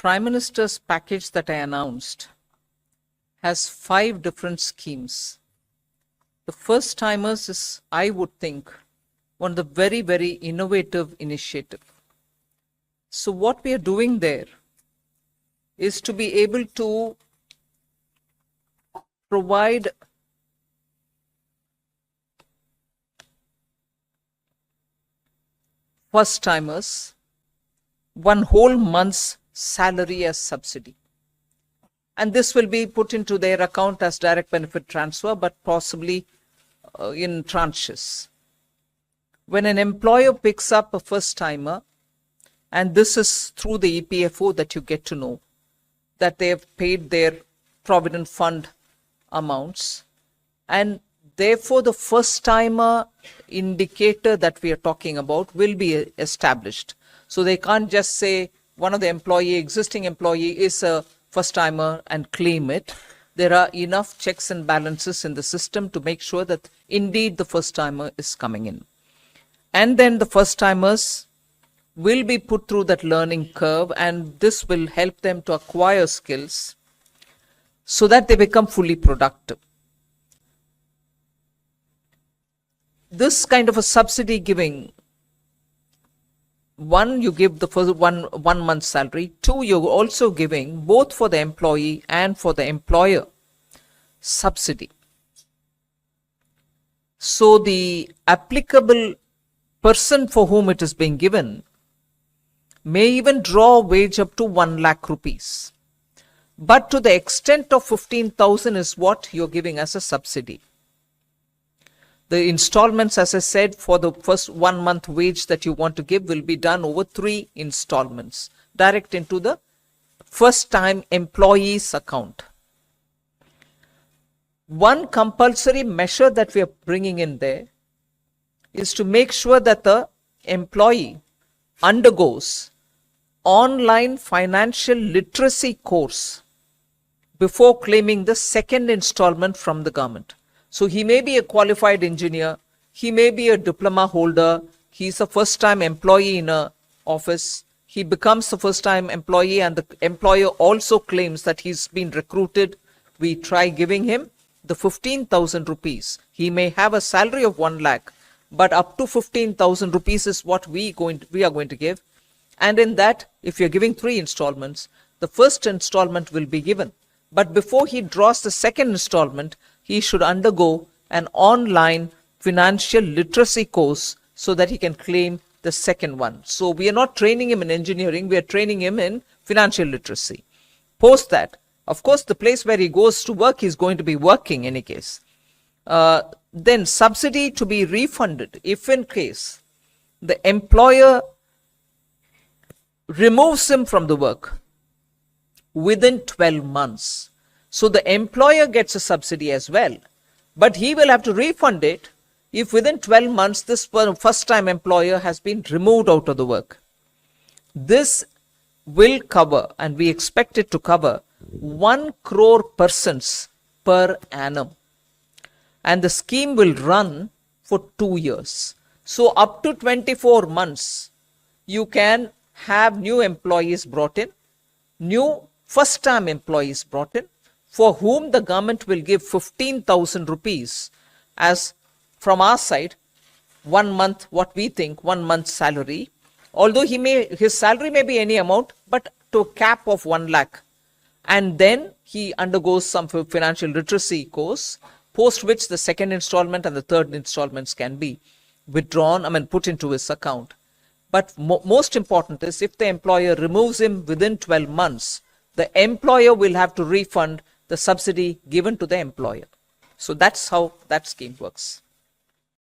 Prime Minister's package that I announced has 5 different schemes. The first timers is, I would think, one of the very, very innovative initiative. So what we are doing there is to be able to provide first timers one whole month's salary as subsidy. And this will be put into their account as direct benefit transfer, but possibly in tranches. When an employer picks up a first timer, and this is through the EPFO that you get to know that they have paid their provident fund amounts, and therefore the first timer indicator that we are talking about will be established. So they can't just say one of the existing employee is a first timer and claim it. There are enough checks and balances in the system to make sure that indeed the first timer is coming in. And then the first timers will be put through that learning curve, and this will help them to acquire skills so that they become fully productive. This kind of a subsidy giving, one, you give the first one month's salary. Two, you're also giving both for the employee and for the employer subsidy. So the applicable person for whom it is being given may even draw a wage up to 1 lakh rupees. But to the extent of 15,000 is what you're giving as a subsidy. The installments, as I said, for the first 1 month wage that you want to give will be done over 3 installments, direct into the first time employee's account. One compulsory measure that we are bringing in there is to make sure that the employee undergoes online financial literacy course before claiming the second installment from the government. So he may be a qualified engineer, he may be a diploma holder, he's a first-time employee in an office, he becomes a first-time employee and the employer also claims that he's been recruited. We try giving him the 15,000 rupees. He may have a salary of 1 lakh, but up to 15,000 rupees is what we are going to give. And in that, if you're giving 3 installments, the first installment will be given. But before he draws the second installment, he should undergo an online financial literacy course so that he can claim the second one. So we are not training him in engineering, we are training him in financial literacy. Post that, of course, the place where he goes to work, he's going to be working in any case. Then subsidy to be refunded if in case the employer removes him from the work within 12 months. So the employer gets a subsidy as well, but he will have to refund it if within 12 months this first time employer has been removed out of the work. This will cover, and we expect it to cover, 1 crore persons per annum. And the scheme will run for 2 years. So up to 24 months, you can have new employees brought in, new first-time employees brought in, for whom the government will give 15,000 rupees as, from our side, 1 month, what we think, 1 month's salary. Although his salary may be any amount, but to a cap of 1 lakh. And then he undergoes some financial literacy course, post which the second installment and the third installments can be withdrawn, put into his account. But most important is if the employer removes him within 12 months, the employer will have to refund the subsidy given to the employer. So that's how that scheme works.